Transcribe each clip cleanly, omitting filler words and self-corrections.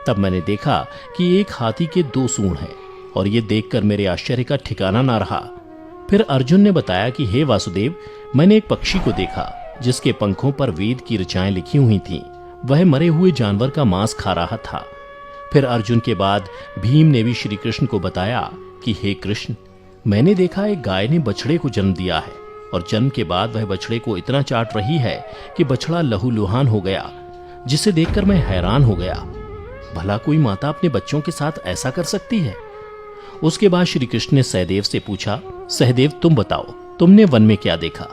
तब मैंने देखा कि एक हाथी के 2 सूंड हैं और ये देखकर मेरे आश्चर्य का ठिकाना ना रहा। फिर अर्जुन ने बताया कि हे वासुदेव, मैंने एक पक्षी को देखा जिसके पंखों पर वेद की ऋचाएं लिखी हुई थीं। वह मरे हुए जानवर का मांस खा रहा था। फिर अर्जुन के बाद भीम ने भी श्री कृष्ण को बताया कि हे कृष्ण, मैंने देखा एक गाय ने बछड़े को जन्म दिया है और जन्म के बाद वह बछड़े को इतना चाट रही है कि बछड़ा लहूलुहान हो गया, जिसे देखकर मैं हैरान हो गया। भला कोई माता अपने बच्चों के साथ ऐसा कर सकती है? उसके बाद श्री कृष्ण ने सहदेव से पूछा, सहदेव तुम बताओ, तुमने वन में क्या देखा?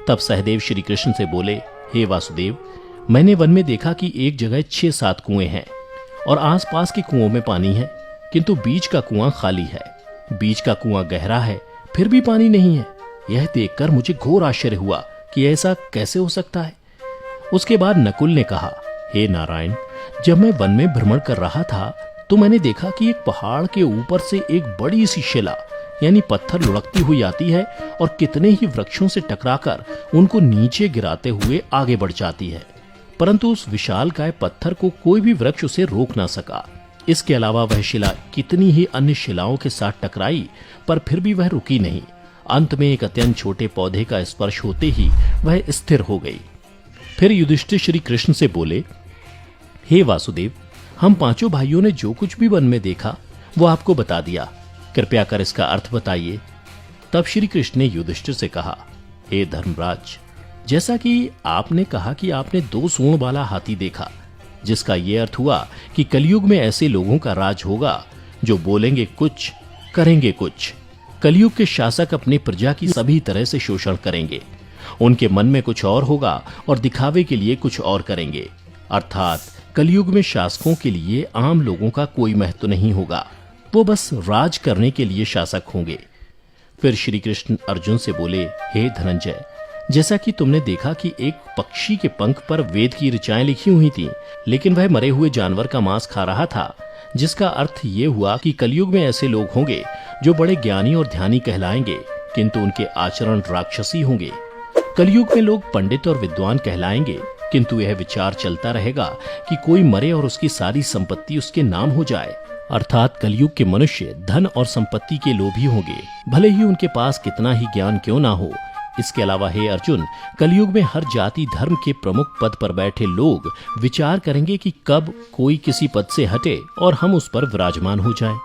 तब सहदेव श्री कृष्ण से बोले, हे वासुदेव, मैंने वन में देखा कि एक जगह 6-7 कुएं हैं और आसपास के कुओं में पानी है, किंतु बीच का कुआं खाली है। बीच का कुआं गहरा है, फिर भी पानी नहीं है। यह देखकर मुझे घोर आश्चर्य हुआ कि ऐसा कैसे हो सकता है। उसके बाद नकुल ने कहा, हे नारायण, जब मैं वन में भ्रमण कर रहा था तो मैंने देखा कि एक पहाड़ के ऊपर से एक बड़ी सी शिला यानी पत्थर लुढ़कती हुई आती है और कितने ही वृक्षों से टकराकर उनको नीचे गिराते हुए आगे बढ़ जाती है, परंतु उस विशालकाय पत्थर को कोई भी वृक्ष उसे रोक ना सका। इसके अलावा वह शिला कितनी ही अन्य शिलाओं के साथ टकराई, पर फिर भी वह रुकी नहीं। अंत में एक अत्यंत छोटे पौधे का स्पर्श होते ही वह स्थिर हो गई। फिर युधिष्ठिर श्री कृष्ण से बोले, हे वासुदेव, हम 5 भाइयों ने जो कुछ भी वन में देखा वो आपको बता दिया, कृपया कर इसका अर्थ बताइए। तब श्री कृष्ण ने युधिष्ठिर से कहा, हे धर्मराज, जैसा कि आपने कहा कि आपने 2 सूंड वाला हाथी देखा, जिसका यह अर्थ हुआ कि कलयुग में ऐसे लोगों का राज होगा जो बोलेंगे कुछ, करेंगे कुछ। कलयुग के शासक अपनी प्रजा की सभी तरह से शोषण करेंगे। उनके मन में कुछ और होगा और दिखावे के लिए कुछ और करेंगे। अर्थात कलयुग में शासकों के लिए आम लोगों का कोई महत्व नहीं होगा, वो बस राज करने के लिए शासक होंगे। फिर श्री कृष्ण अर्जुन से बोले, हे धनंजय, जैसा कि तुमने देखा कि एक पक्षी के पंख पर वेद की ऋचाएं लिखी हुई थीं, लेकिन वह मरे हुए जानवर का मांस खा रहा था, जिसका अर्थ ये हुआ कि कलयुग में ऐसे लोग होंगे जो बड़े ज्ञानी और ध्यानी कहलाएंगे, किंतु उनके आचरण राक्षसी होंगे। कलयुग में लोग पंडित और विद्वान कहलाएंगे, किंतु यह विचार चलता रहेगा कि कोई मरे और उसकी सारी संपत्ति उसके नाम हो जाए। अर्थात कलयुग के मनुष्य धन और संपत्ति के लोभी होंगे, भले ही उनके पास कितना ही ज्ञान क्यों ना हो। इसके अलावा हे अर्जुन, कलयुग में हर जाति धर्म के प्रमुख पद पर बैठे लोग विचार करेंगे कि कब कोई किसी पद से हटे और हम उस पर विराजमान हो जाएं।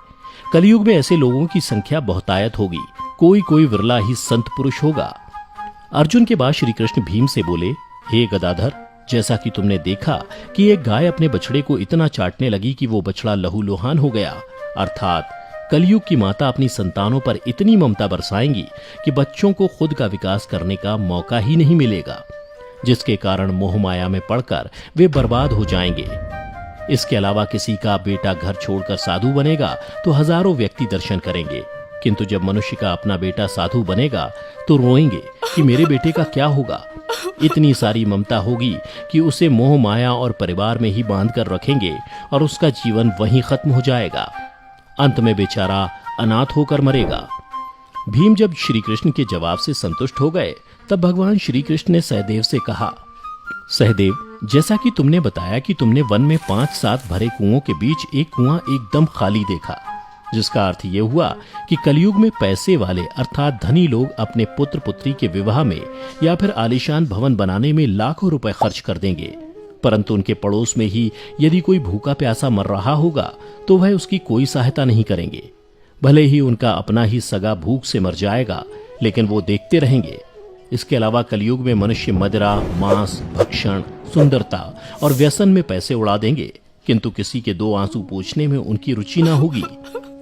कलयुग में ऐसे लोगों की संख्या बहुतायत होगी, कोई कोई विरला ही संत पुरुष होगा। अर्जुन के बाद श्री कृष्ण भीम से बोले, हे गदाधर, जैसा कि तुमने देखा कि एक गाय अपने बछड़े को इतना चाटने लगी कि वो बछड़ा लहूलुहान हो गया, अर्थात कलयुग की माता अपनी संतानों पर इतनी ममता बरसाएंगी कि बच्चों को खुद का विकास करने का मौका ही नहीं मिलेगा, जिसके कारण मोह माया में पड़कर वे बर्बाद हो जाएंगे। इसके अलावा किसी का बेटा घर छोड़कर साधु बनेगा तो हजारों व्यक्ति दर्शन करेंगे, किंतु जब मनुष्य का अपना बेटा साधु बनेगा तो रोएंगे कि मेरे बेटे का क्या होगा। इतनी सारी ममता होगी कि उसे मोह माया और परिवार में ही बांध कर रखेंगे और उसका जीवन वहीं खत्म हो जाएगा। अंत में बेचारा अनाथ होकर मरेगा। भीम जब श्री कृष्ण के जवाब से संतुष्ट हो गए, तब भगवान श्री कृष्ण ने सहदेव से कहा, सहदेव, जैसा कि तुमने बताया कि तुमने वन में 5-7 भरे कुओं के बीच एक कुआं एकदम खाली देखा, जिसका अर्थ ये हुआ कि कलयुग में पैसे वाले अर्थात धनी लोग अपने पुत्र पुत्री के विवाह में या फिर आलीशान भवन बनाने में लाखों रुपए खर्च कर देंगे, परंतु उनके पड़ोस में ही यदि कोई भूखा प्यासा मर रहा होगा तो वह उसकी कोई सहायता नहीं करेंगे। भले ही उनका अपना ही सगा भूख से मर जाएगा, लेकिन वो देखते रहेंगे। इसके अलावा कलयुग में मनुष्य मदिरा, मांस, भक्षण, सुंदरता और व्यसन में पैसे उड़ा देंगे, किंतु किसी के 2 आंसू पोंछने में उनकी रुचि ना होगी।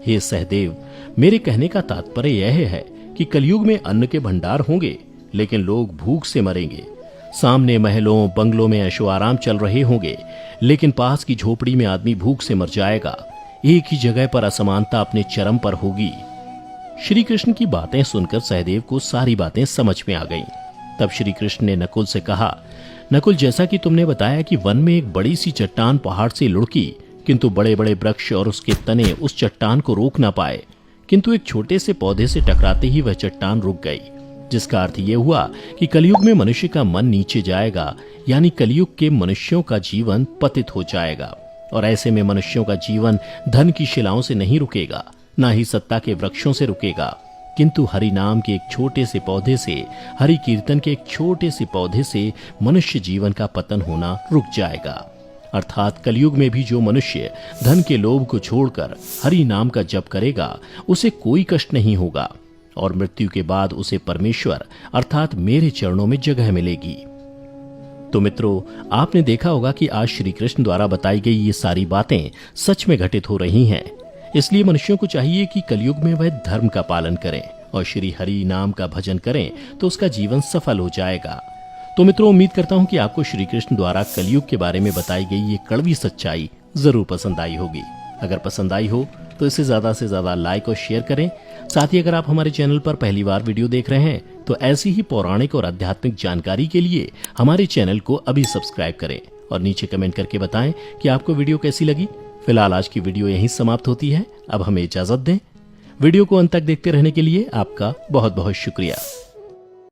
हे सहदेव, मेरे कहने का तात्पर्य यह है कि कलयुग में अन्न के भंडार होंगे, लेकिन लोग भूख से मरेंगे। सामने महलों बंगलों में ऐशो आराम चल रहे होंगे, लेकिन पास की झोपड़ी में आदमी भूख से मर जाएगा। एक ही जगह पर असमानता अपने चरम पर होगी। श्री कृष्ण की बातें सुनकर सहदेव को सारी बातें समझ में आ गईं। तब श्री कृष्ण ने नकुल से कहा, नकुल, जैसा कि तुमने बताया कि वन में एक बड़ी सी चट्टान पहाड़ से लुढ़की, किंतु बड़े बड़े वृक्ष और उसके तने उस चट्टान को रोक ना पाए, किंतु एक छोटे से पौधे से टकराते ही वह चट्टान रुक गई, जिसका अर्थ यह हुआ कि कलयुग में मनुष्य का मन नीचे जाएगा, यानी कलयुग के मनुष्यों का जीवन पतित हो जाएगा। और ऐसे में मनुष्यों का जीवन धन की शिलाओं से नहीं रुकेगा, ना ही सत्ता के वृक्षों से रुकेगा, किंतु हरि नाम के एक छोटे से पौधे से, हरि कीर्तन के एक छोटे से पौधे से मनुष्य जीवन का पतन होना रुक जाएगा। अर्थात कलयुग में भी जो मनुष्य धन के लोभ को छोड़कर हरि नाम का जप करेगा उसे कोई कष्ट नहीं होगा और मृत्यु के बाद उसे परमेश्वर अर्थात मेरे चरणों में जगह मिलेगी। तो मित्रों, आपने देखा होगा कि आज श्री कृष्ण द्वारा बताई गई ये सारी बातें सच में घटित हो रही हैं। इसलिए मनुष्यों को चाहिए कि कलयुग में वह धर्म का पालन करें और श्री हरि नाम का भजन करें तो उसका जीवन सफल हो जाएगा। तो मित्रों, उम्मीद करता हूं कि आपको श्री कृष्ण द्वारा कलयुग के बारे में बताई गई ये कड़वी सच्चाई जरूर पसंद आई होगी। अगर पसंद आई हो तो इसे ज्यादा से ज्यादा लाइक और शेयर करें। साथ ही अगर आप हमारे चैनल पर पहली बार वीडियो देख रहे हैं तो ऐसी ही पौराणिक और आध्यात्मिक जानकारी के लिए हमारे चैनल को अभी सब्सक्राइब करें और नीचे कमेंट करके बताएं कि आपको वीडियो कैसी लगी। फिलहाल आज की वीडियो यहीं समाप्त होती है। अब हमें इजाजत दें। वीडियो को अंत तक देखते रहने के लिए आपका बहुत बहुत शुक्रिया।